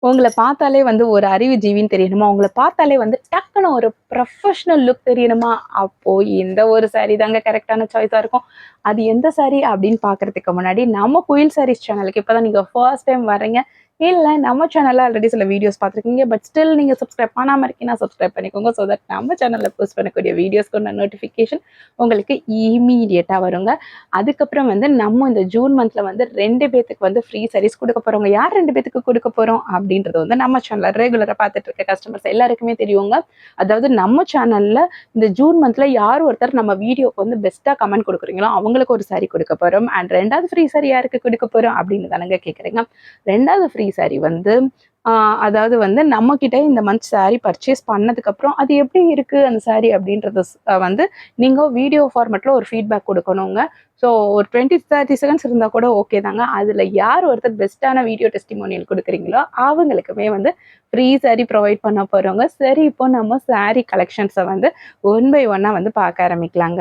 உங்கள பார்த்தாலே வந்து ஒரு அறிவுஜீவின்னு தெரியணுமா? உங்கள பார்த்தாலே வந்து டக்குனு ஒரு ப்ரொஃபஷனல் லுக் தெரியணுமா? அப்போ இந்த ஒரு சாரி தாங்க கரெக்ட்டான சாய்ஸா இருக்கும். அது எந்த சாரி அப்படின்னு பார்க்கறதுக்கு முன்னாடி, நம்ம குயில் சாரீஸ் சேனலுக்கு இப்ப தான் நீங்க ஃபர்ஸ்ட் டைம் வர்றீங்க. இல்ல நம்ம சேனல்ல ஆல்ரெடி சில வீடியோஸ் பார்த்துருக்கீங்க. பட் ஸ்டில் நீங்க சப்ஸ்கிரைப் பண்ணாம இருக்கீங்கன்னா, சப்ஸ்கிரைப் பண்ணிக்கோங்க. ஸோ தட் நம்ம சேனல்ல போஸ்ட் பண்ணக்கூடிய வீடியோஸ்க்கான நோட்டிஃபிகேஷன் உங்களுக்கு இம்மீடியட்டா வருங்க. அதுக்கப்புறம் வந்து நம்ம இந்த ஜூன் மந்த்ல வந்து 2 பேத்துக்கு வந்து ஃப்ரீ சாரீஸ் குடுக்க போறோங்க. யார் 2 பேத்துக்கு குடுக்க போறோம் அப்படின்றது வந்து நம்ம சேனல்ல ரெகுலரா பார்த்துட்டு இருக்க கஸ்டமர்ஸ் எல்லாருக்குமே தெரியுங்க. அதாவது நம்ம சேனல்ல இந்த ஜூன் மந்த்ல யார் ஒருத்தர் நம்ம வீடியோக்கு வந்து பெஸ்ட்டா கமெண்ட் குடுக்குறீங்களோ, அவங்களுக்கு ஒரு சாரி குடுக்க போறோம். அண்ட் 2வது ஃப்ரீ சாரி யாருக்கு குடுக்க போறோம் அப்படின்னு தானங்க கேட்குறீங்க. 2வது ஃப்ரீ சாரி வந்து அதாவது வந்து நம்மகிட்ட இந்த மந்த் சாரி பர்ச்சேஸ் பண்ணதுக்கப்புறம், அது எப்படி இருக்கு அந்த சாரி அப்படின்றத வந்து நீங்க வீடியோ ஃபார்மேட்ல ஒரு ஃபீட்பேக் குடுக்கணுங்க. ஸோ ஒரு 20, 30 செகண்ட்ஸ் இருந்தா கூட ஓகே தாங்க. அதுல யார் ஒருத்தர் பெஸ்ட்டான வீடியோ டெஸ்டிமோனியல் குடுக்குறீங்களோ, அவங்களுக்குமே வந்து ஃப்ரீ சாரி ப்ரொவைட் பண்ண போறோங்க. சரி, இப்போ நம்ம சாரி கலெக்ஷன்ஸ வந்து ஒன் பை ஒன்னா வந்து பார்க்க ஆரம்பிக்கலாங்க.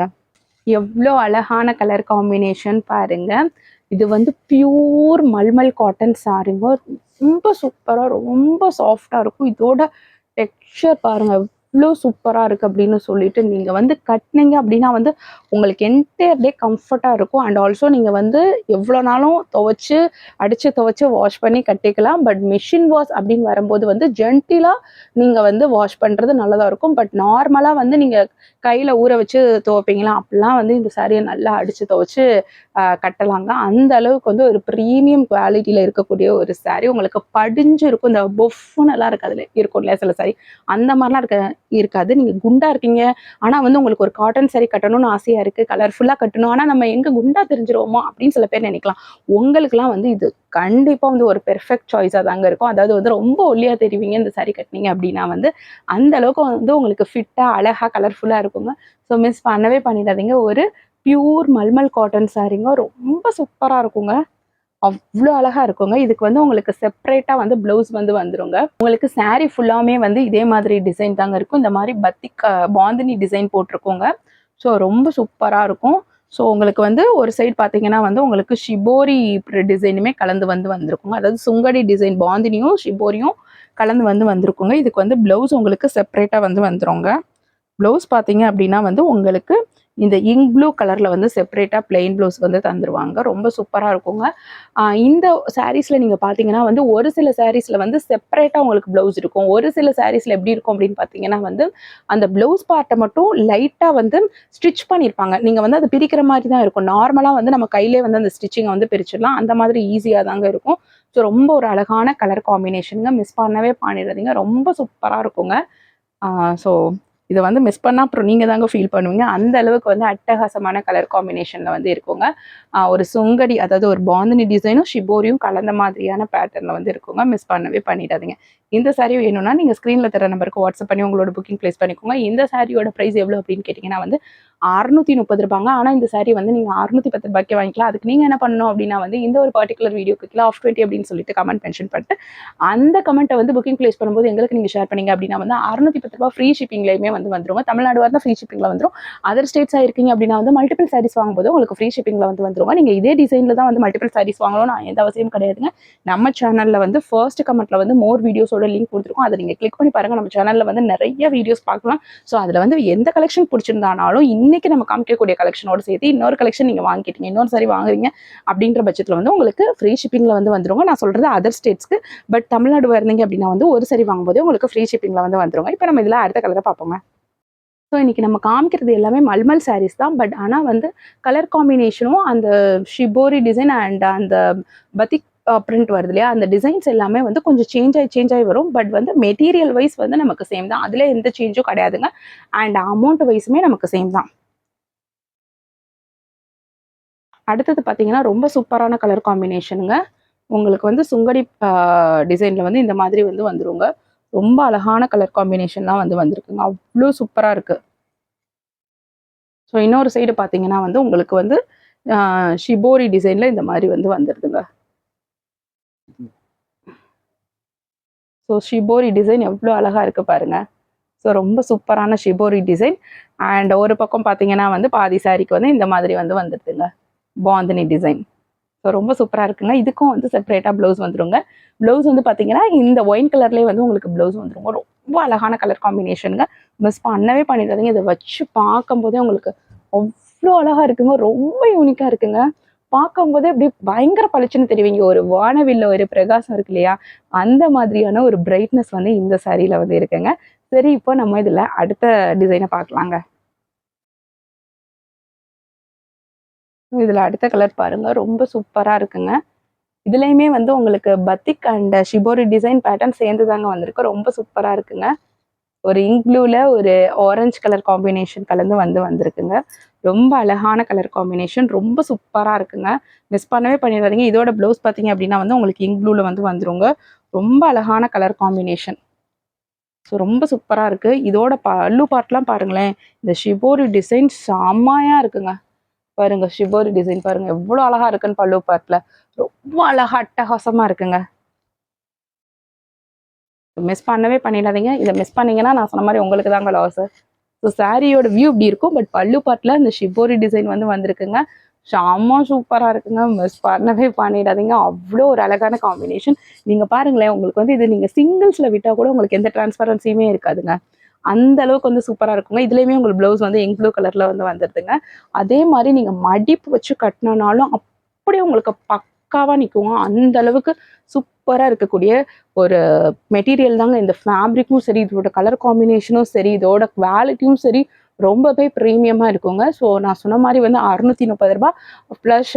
எவ்ளோ அழகான கலர் காம்பினேஷன் பாருங்க. இது வந்து பியூர் மல்மல் காட்டன் சாரீங்க. ரொம்ப சூப்பரா, ரொம்ப சாஃப்ட்டா இருக்கும். இதோட டெக்ஸ்சர் பாருங்க. எவ்ளோ சூப்பரா இருக்கு அப்படின்னு சொல்லிட்டு, நீங்க வந்து கட்னீங்க அப்படின்னா வந்து உங்களுக்கு என்டையர் டே கம்ஃபர்ட்டா இருக்கும். அண்ட் ஆல்சோ நீங்க வந்து எவ்வளோ நாளும் துவைச்சு, அடிச்சு துவைச்சு வாஷ் பண்ணி கட்டிக்கலாம். பட் மிஷின் வாஷ் அப்படின்னு வரும்போது வந்து ஜென்டிலா நீங்க வந்து வாஷ் பண்றது நல்லதா இருக்கும். பட் நார்மலா வந்து நீங்க கையில ஊற வச்சு துவைப்பீங்களா, அப்படிலாம் வந்து இந்த சாரிய நல்லா அடிச்சு துவைச்சு கட்டலாங்க. அந்த அளவுக்கு வந்து ஒரு ப்ரீமியம் குவாலிட்டியில இருக்கக்கூடிய ஒரு சாரி. உங்களுக்கு படிஞ்சு இருக்கும். இந்த பொஃப்னு எல்லாம் இருக்காதுல இருக்கும் இல்லையா சில சாரி, அந்த மாதிரிலாம் இருக்காது. நீங்க குண்டா இருக்கீங்க, ஆனா வந்து உங்களுக்கு ஒரு காட்டன் சாரி கட்டணும்னு ஆசையா இருக்கு, கலர்ஃபுல்லா கட்டணும், ஆனா நம்ம எங்க குண்டா தெரிஞ்சிருவோமோ அப்படின்னு சில பேர் நினைக்கலாம். உங்களுக்குலாம் வந்து இது கண்டிப்பா வந்து ஒரு பெர்ஃபெக்ட் சாய்ஸா தாங்க இருக்கும். அதாவது வந்து ரொம்ப ஒல்லியா தெரிவிங்க இந்த சாரி கட்டினீங்க அப்படின்னா வந்து அந்த அளவுக்கு வந்து உங்களுக்கு ஃபிட்டா அழகா கலர்ஃபுல்லா இருக்குங்க. ஸோ மிஸ் பண்ணவே பண்ணிடாதீங்க. ஒரு பியூர் மல்மல் காட்டன் சாரீங்க. ரொம்ப சூப்பரா இருக்குங்க. அவ்ளோ அழகா இருக்குங்க. இதுக்கு வந்து உங்களுக்கு செப்பரேட்டா வந்து ப்ளவுஸ் வந்து வந்துருங்க. உங்களுக்கு சாரி ஃபுல்லாமே வந்து இதே மாதிரி டிசைன் தாங்க இருக்கும். இந்த மாரி பத்திக் பாந்தினி டிசைன் போட்டிருக்கோங்க. ஸோ ரொம்ப சூப்பரா இருக்கும். ஸோ உங்களுக்கு வந்து ஒரு சைடு பார்த்தீங்கன்னா வந்து உங்களுக்கு ஷிபோரி டிசைனுமே கலந்து வந்து வந்திருக்குங்க. அதாவது சுங்கடி டிசைன் பாந்தினியும், ஷிபோரியும் கலந்து வந்து வந்திருக்குங்க. இதுக்கு வந்து ப்ளவுஸ் உங்களுக்கு செப்பரேட்டா வந்து வந்துருங்க. ப்ளவுஸ் பார்த்தீங்க அப்படின்னா வந்து உங்களுக்கு இந்த இங்க் ப்ளூ கலர்ல வந்து செப்பரேட்டா பிளெயின் ப்ளவுஸ் வந்து தந்துருவாங்க. ரொம்ப சூப்பரா இருக்குங்க. இந்த சாரீஸ்ல நீங்க பார்த்தீங்கன்னா வந்து ஒரு சில சாரீஸ்ல வந்து செப்பரேட்டா உங்களுக்கு ப்ளவுஸ் இருக்கும். ஒரு சில சாரீஸ்ல எப்படி இருக்கும் அப்படின்னு பார்த்தீங்கன்னா வந்து அந்த ப்ளவுஸ் பார்ட்ட மட்டும் லைட்டா வந்து ஸ்டிச் பண்ணியிருப்பாங்க. நீங்க வந்து அது பிரிக்கிற மாதிரி தான் இருக்கும். நார்மலா வந்து நம்ம கையிலே வந்து அந்த ஸ்டிச்சிங்க வந்து பிரிச்சிடலாம். அந்த மாதிரி ஈஸியா தாங்க இருக்கும். ஸோ ரொம்ப ஒரு அழகான கலர் காம்பினேஷனுங்க. மிஸ் பண்ணவே பண்ணிடாதீங்க. ரொம்ப சூப்பரா இருக்குங்க. ஸோ இத வந்து மிஸ் பண்ணா அப்புறம் நீங்க தாங்க ஃபீல் பண்ணுவீங்க. அந்த அளவுக்கு வந்து அட்டகாசமான கலர் காம்பினேஷன்ல வந்து இருக்குங்க. ஒரு சுங்கடி, அதாவது ஒரு பாந்தினி டிசைனும், ஷிபோரியும் கலந்த மாதிரியான பேட்டர்ன்ல வந்து இருக்குங்க. மிஸ் பண்ணவே பண்ணிடாதீங்க. இந்த சாரி வேணும்னா நீங்க ஸ்க்ரீன்ல தர நம்பருக்கு வாட்ஸ்அப் பண்ணி உங்களோட புக்கிங் பிளேஸ் பண்ணிக்கோங்க. இந்த சாரியோட பிரைஸ் எவ்வளோ அப்படின்னு கேட்டீங்கன்னா வந்து ரூ. 630. ஆனா இந்த சாரி வந்து நீங்க ரூ. 610 வாங்கிக்கலாம். அதுக்கு நீங்க என்ன பண்ணணும் அப்படின்னா வந்து இந்த ஒரு பர்ட்டிகுலர் வீடியோக்கு கீழ ஆஃப் 20 அப்படின்னு சொல்லிட்டு கமெண்ட் மென்ஷன் பண்ணிட்டு அந்த கமெண்ட்டை வந்து புக்கிங் பிளேஸ் பண்ணும்போது எங்களுக்கு நீங்க ஷேர் பண்ணீங்க அப்படின்னா வந்து ரூ. 610 ஃப்ரீ ஷிப்பிங்லயுமே வந்து வந்துருங்க. தமிழ்நாடு வரனா ஃப்ரீ ஷிப்பிங்ல வந்துரும். அதர் ஸ்டேட்ஸா இருக்கீங்க அப்படின்னா வந்து மல்டிபிள் சாரீஸ் வாங்கும்போது உங்களுக்கு ஃப்ரீ ஷிப்பிங்ல வந்து வந்துருங்க. நீங்க இதே டிசைன்ல தான் வந்து மல்டிபிள் சாரீஸ் வாங்கணும்னு எந்த அவசியம் கிடையாதுங்க. நம்ம சேனல்ல வந்து ஃபர்ஸ்ட் கமெண்ட்ல வந்து மோர் வீடியோஸோட லிங்க் கொடுத்துருக்கோம். அதை நீங்க கிளிக் பண்ணி பாருங்க. நம்ம சேனல்ல வந்து நிறைய வீடியோஸ் பார்க்கலாம். ஸோ அதுல வந்து எந்த கலெக்ஷன் பிடிச்சிருந்தாலும் இன்னைக்கு நம்ம காமிக்கக்கூடிய கலெக்ஷனோட சேர்த்து இன்னொரு கலெக்ஷன் நீங்க வாங்கிட்டீங்க, இன்னொரு சாரி வாங்குறீங்க அப்படின்ற பட்சத்துல வந்து உங்களுக்கு ஃப்ரீ ஷிப்பிங்ல வந்து வந்துருங்க. நான் சொல்றது அதர் ஸ்டேட்ஸ்க்கு. பட் தமிழ்நாடு வரீங்க அப்படின்னா வந்து ஒரு சாரி வாங்கும்போது உங்களுக்கு ஃப்ரீ ஷிப்பிங்ல வந்து வந்துருங்க. இப்போ நம்ம இதுல அடுத்த கலரை பார்ப்போங்க. ஸோ இன்னைக்கு நம்ம காமிக்கிறது எல்லாமே மல்மல் சாரீஸ் தான். பட் ஆனால் வந்து கலர் காம்பினேஷனும் அந்த ஷிபோரி டிசைன் அண்ட் அந்த பத்திக் பிரிண்ட் வருது இல்லையா, அந்த டிசைன்ஸ் எல்லாமே வந்து கொஞ்சம் சேஞ்ச் ஆகி வரும். பட் வந்து மெட்டீரியல் வைஸ் வந்து நமக்கு சேம் தான். அதுல எந்த சேஞ்சும் கிடையாதுங்க. அண்ட் அமௌண்ட் வைஸுமே நமக்கு சேம் தான். அடுத்தது பார்த்தீங்கன்னா ரொம்ப சூப்பரான கலர் காம்பினேஷனுங்க. உங்களுக்கு வந்து சுங்கடி டிசைன்ல வந்து இந்த மாதிரி வந்து வந்துருங்க. ரொம்ப அழகான கலர் காம்பினேஷன்லாம் வந்து வந்திருக்குங்க. அவ்வளோ சூப்பரா இருக்கு. ஸோ இன்னொரு சைடு பார்த்தீங்கன்னா வந்து உங்களுக்கு வந்து ஷிபோரி டிசைன்ல இந்த மாதிரி வந்து வந்துருதுங்க. ஸோ ஷிபோரி டிசைன் எவ்வளோ அழகா இருக்கு பாருங்க. ஸோ ரொம்ப சூப்பரான ஷிபோரி டிசைன். அண்ட் ஒரு பக்கம் பார்த்தீங்கன்னா வந்து பாதி சாரிக்கு வந்து இந்த மாதிரி வந்து வந்துருதுங்க பாந்தினி டிசைன். ஸோ ரொம்ப சூப்பராக இருக்குங்க. இதுக்கும் வந்து செப்பரேட்டாக ப்ளவுஸ் வந்துருங்க. ப்ளவுஸ் வந்து பார்த்தீங்கன்னா இந்த ஒயின் கலர்லேயே வந்து உங்களுக்கு ப்ளவுஸ் வந்துருங்க. ரொம்ப அழகான கலர் காம்பினேஷனுங்க. மிஸ் பண்ணவே பண்ணிடாதீங்க. இதை வச்சு பார்க்கும்போதே உங்களுக்கு அவ்வளோ அழகாக இருக்குங்க. ரொம்ப யூனிக்காக இருக்குங்க. பார்க்கும்போதே அப்படியே பயங்கர பளிச்சுன்னு தெரிவிங்க. ஒரு வானவில்ல ஒரு பிரகாசம் இருக்கு இல்லையா, அந்த மாதிரியான ஒரு பிரைட்னஸ் வந்து இந்த சாரியில் வந்து இருக்குங்க. சரி, இப்போ நம்ம இதில் அடுத்த டிசைனை பார்க்கலாங்க. இதில் அடுத்த கலர் பாருங்க, ரொம்ப சூப்பராக இருக்குங்க. இதுலேயுமே வந்து உங்களுக்கு பத்திக் அண்ட் ஷிபோரி டிசைன் பேட்டர்ன் சேர்ந்து தாங்க வந்திருக்கு. ரொம்ப சூப்பராக இருக்குங்க. ஒரு இங்க் ப்ளூவில் ஒரு ஆரஞ்சு கலர் காம்பினேஷன் கலந்து வந்திருக்குங்க. ரொம்ப அழகான கலர் காம்பினேஷன், ரொம்ப சூப்பராக இருக்குங்க. மிஸ் பண்ணவே பண்ணிடாதீங்க. இதோட ப்ளவுஸ் பார்த்தீங்க அப்படின்னா வந்து உங்களுக்கு இங்க் ப்ளூவில் வந்து வந்துருங்க. ரொம்ப அழகான கலர் காம்பினேஷன். ஸோ ரொம்ப சூப்பராக இருக்குது. இதோட பல்லு பார்ட்லாம் பாருங்களேன். இந்த ஷிபோரி டிசைன் செம்மையாக இருக்குங்க. பாருங்க, ஷிபோரி டிசைன் பாருங்க எவ்வளோ அழகா இருக்குன்னு பல்லு பார்ட்ல. ரொம்ப அழகா அட்டகாசமாக இருக்குங்க. மிஸ் பண்ணவே பண்ணிடாதீங்க. இதை மிஸ் பண்ணீங்கன்னா நான் சொன்ன மாதிரி உங்களுக்கு தாங்க லாஸ். ஸோ சாரியோட வியூ இப்படி இருக்கும். பட் பல்லு பார்ட்டில் இந்த ஷிபோரி டிசைன் வந்து வந்திருக்குங்க. செம்ம சூப்பராக இருக்குங்க. மிஸ் பண்ணவே பண்ணிடாதீங்க. அவ்வளோ ஒரு அழகான காம்பினேஷன். நீங்கள் பாருங்களேன், உங்களுக்கு வந்து இது நீங்கள் சிங்கிள்ஸில் விட்டால் கூட உங்களுக்கு எந்த டிரான்ஸ்பரன்சியுமே இருக்காதுங்க. அந்த அளவுக்கு வந்து சூப்பராக இருக்குங்க. இதுலேயுமே உங்களுக்கு ப்ளவுஸ் வந்து இங்க் ப்ளூ கலரில் வந்து வந்துடுதுங்க. அதே மாதிரி நீங்கள் மடிப்பு வச்சு கட்டினாலும் அப்படியே உங்களுக்கு பக்காவாக நிற்குங்க. அந்த அளவுக்கு சூப்பராக இருக்கக்கூடிய ஒரு மெட்டீரியல் தாங்க. இந்த ஃபேப்ரிக்கும் சரி, இதோட கலர் காம்பினேஷனும் சரி, இதோட குவாலிட்டியும் சரி, ரொம்பவே ப்ரீமியமாக இருக்குங்க. ஸோ நான் சொன்ன மாதிரி வந்து 630 ரூபா ப்ளஸ்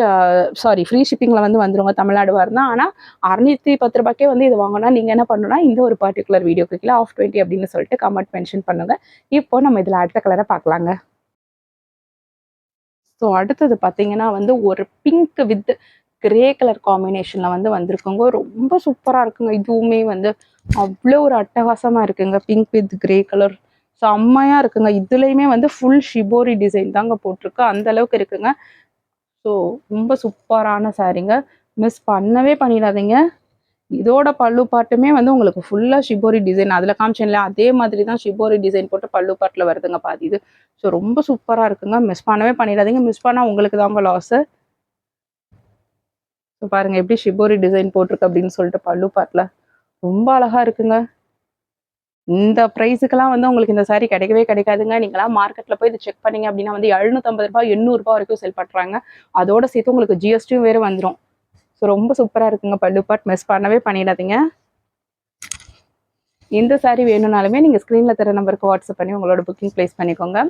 ஃப்ரீ ஷிப்பிங்கில் வந்து வந்துருங்க தமிழ்நாடு வரணும். ஆனால் 610 ரூபாய்க்கே வந்து இது வாங்கினா நீங்கள் என்ன பண்ணணும்னா இந்த ஒரு பர்டிகுலர் வீடியோக்கு கீழே ஆஃப் 20 அப்படின்னு சொல்லிட்டு கமெண்ட் மென்ஷன் பண்ணுங்க. இப்போ நம்ம இதில் அடுத்த கலரை பார்க்கலாங்க. ஸோ அடுத்தது பார்த்தீங்கன்னா வந்து ஒரு பிங்க் வித் கிரே கலர் காம்பினேஷனில் வந்து வந்திருக்குங்க. ரொம்ப சூப்பராக இருக்குங்க. இதுவுமே வந்து அவ்வளோ ஒரு அட்டகாசமாக இருக்குங்க. பிங்க் வித் கிரே கலர் செம்மையாக இருக்குங்க. இதுலேயுமே வந்து ஃபுல் ஷிபோரி டிசைன் தாங்க போட்டிருக்கு. அந்த அளவுக்கு இருக்குங்க. ஸோ ரொம்ப சூப்பரான சாரீங்க. மிஸ் பண்ணவே பண்ணிடாதீங்க. இதோட பல்லு பாட்டுமே வந்து உங்களுக்கு ஃபுல்லாக ஷிபோரி டிசைன் அதில் காமிச்சேன்ல அதே மாதிரி தான் ஷிபோரி டிசைன் போட்டு பல்லு பாட்டில் வருதுங்க பாதி இது. ஸோ ரொம்ப சூப்பராக இருக்குங்க. மிஸ் பண்ணவே பண்ணிடாதீங்க. மிஸ் பண்ணால் உங்களுக்கு தாங்க லாஸு. ஸோ பாருங்கள் எப்படி ஷிபோரி டிசைன் போட்டிருக்கு அப்படின்னு சொல்லிட்டு பல்லு பாட்டில் ரொம்ப அழகாக இருக்குங்க. இந்த ப்ரைஸுக்கெல்லாம் வந்து உங்களுக்கு இந்த சாரீ கிடைக்கவே கிடைக்காதுங்க. நீங்களாம் மார்க்கெட்டில் போய் இது செக் பண்ணீங்க அப்படின்னா வந்து 750 ரூபாய் 800 ரூபாய் வரைக்கும் செல் பண்ணுறாங்க. அதோட சேர்த்து உங்களுக்கு ஜிஎஸ்டியும் வேறு வந்துடும். ஸோ ரொம்ப சூப்பராக இருக்குங்க பல்லு பாட். மிஸ் பண்ணவே பண்ணிடாதீங்க. இந்த சாரீ வேணும்னாலுமே நீங்கள் ஸ்க்ரீனில் தர நம்பருக்கு வாட்ஸ்அப் பண்ணி உங்களோட புக்கிங் ப்ளேஸ் பண்ணிக்கோங்க.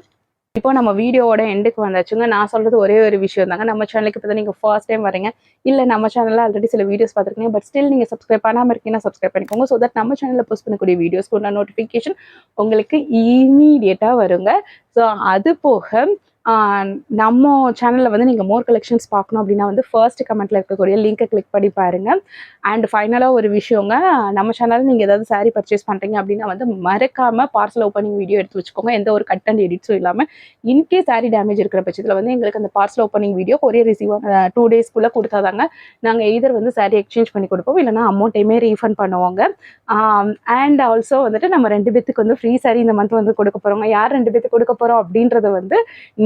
இப்போ நம்ம வீடியோவோட எண்டுக்கு வந்தாச்சுங்க. நான் சொல்கிறது ஒரே ஒரு விஷயம் தாங்க. நம்ம சேனலுக்கு இப்போ தான் நீங்கள் ஃபர்ஸ்ட் டைம் வரீங்க, இல்லை நம்ம சேனலில் ஆல்ரெடி சில வீடியோஸ் பார்த்துருக்கீங்க, பட் ஸ்டில் நீங்கள் சப்ஸ்கிரைப் பண்ணாமல் இருக்கீங்கன்னா சப்ஸ்கிரைப் பண்ணிக்கோங்க. ஸோ தட் நம்ம சேனலில் போஸ்ட் பண்ணக்கூடிய வீடியோஸ்க்கு உண்டான நோட்டிஃபிகேஷன் உங்களுக்கு இமீடியட்டாக வருங்க. ஸோ அது போக நம்ம சேனலில் வந்து நீங்கள் மோர் கலெக்ஷன்ஸ் பார்க்கணும் அப்படின்னா வந்து ஃபர்ஸ்ட் கமெண்ட்டில் இருக்கக்கூடிய லிங்கை கிளிக் பண்ணி பாருங்கள். அண்ட் ஃபைனலாக ஒரு விஷயங்க, நம்ம சேனலில் நீங்கள் ஏதாவது சாரீ பர்ச்சேஸ் பண்ணுறீங்க அப்படின்னா வந்து மறக்காமல் பார்சல் ஓப்பனிங் வீடியோ எடுத்து வச்சுக்கோங்க. எந்த ஒரு கட் அண்ட் எடிட்ஸும் இல்லாமல். இன்கேஸ் சாரீ டேமேஜ் இருக்கிற பட்சத்தில் வந்து எங்களுக்கு அந்த parcel opening video courier receive 2 டேஸ்க்குள்ளே கொடுத்தாதாங்க நாங்கள் எய்தர் வந்து சாரீ எக்ஸ்சேஞ்ச் பண்ணி கொடுப்போம், இல்லைனா அமௌண்ட்டையுமே ரீஃபண்ட் பண்ணுவாங்க. அண்ட் ஆல்சோ வந்துட்டு நம்ம 2 பேத்துக்கு வந்து ஃப்ரீ சாரீ இந்த மந்த் வந்து கொடுக்க போகிறோங்க. யார் 2 பேத்துக்கு கொடுக்க போகிறோம் அப்படின்றத வந்து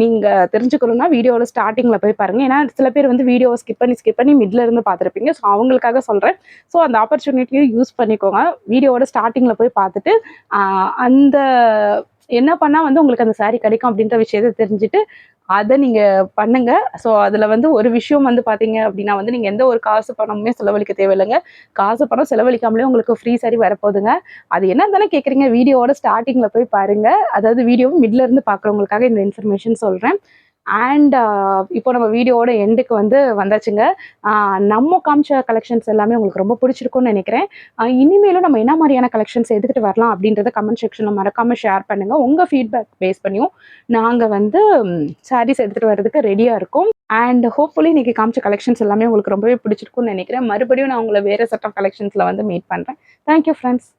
நீங்கள் தெரிஞ்சுக்கணும்னா வீடியோவோட ஸ்டார்டிங்கில் போய் பாருங்கள். ஏன்னா சில பேர் வந்து வீடியோவை ஸ்கிப் பண்ணி மிட்ல இருந்து பார்த்துருப்பீங்க. ஸோ அவங்களுக்காக சொல்கிறேன். ஸோ அந்த ஆப்பர்ச்சுனிட்டியும் யூஸ் பண்ணிக்கோங்க. வீடியோவோட ஸ்டார்டிங்கில் போய் பார்த்துட்டு அந்த என்ன பண்ணால் வந்து உங்களுக்கு அந்த சாரீ கிடைக்கும் அப்படின்ற விஷயத்தை தெரிஞ்சுட்டு அதை நீங்கள் பண்ணுங்க. ஸோ அதில் வந்து ஒரு விஷயம் வந்து பார்த்தீங்க அப்படின்னா வந்து நீங்கள் எந்த ஒரு காசு பணமுமே செலவழிக்க தேவையில்லைங்க. காசு பணம் செலவழிக்காமலே உங்களுக்கு ஃப்ரீ சாரீ வரப்போகுதுங்க. அது என்ன தானே கேட்குறீங்க, வீடியோவோட ஸ்டார்டிங்கில் போய் பாருங்கள். அதாவது வீடியோவும் மிட்ல இருந்து பார்க்குறவங்களுக்காக இந்த இன்ஃபர்மேஷன் சொல்கிறேன். அண்ட் இப்போ நம்ம வீடியோவோட எண்டுக்கு வந்து வந்தாச்சுங்க. நம்ம காமிச்ச கலெக்ஷன்ஸ் எல்லாமே உங்களுக்கு ரொம்ப பிடிச்சிருக்கும்னு நினைக்கிறேன். இனிமேலும் நம்ம என்ன மாதிரியான கலெக்ஷன்ஸ் எடுத்துகிட்டு வரலாம் அப்படின்றத கமெண்ட் செக்ஷனில் மறக்காமல் ஷேர் பண்ணுங்கள். உங்கள் ஃபீட்பேக் பேஸ் பண்ணியும் நாங்கள் வந்து சாரீஸ் எடுத்துகிட்டு வர்றதுக்கு ரெடியாக இருக்கும். அண்ட் ஹோப்ஃபுல்லி இன்றைக்கி காமிச்ச கலெக்ஷன்ஸ் எல்லாமே உங்களுக்கு ரொம்பவே பிடிச்சிருக்கும்னு நினைக்கிறேன். மறுபடியும் நான் உங்களை வேறு செட் ஆஃப் கலெக்ஷன்ஸில் வந்து மீட் பண்ணுறேன். Thank you friends.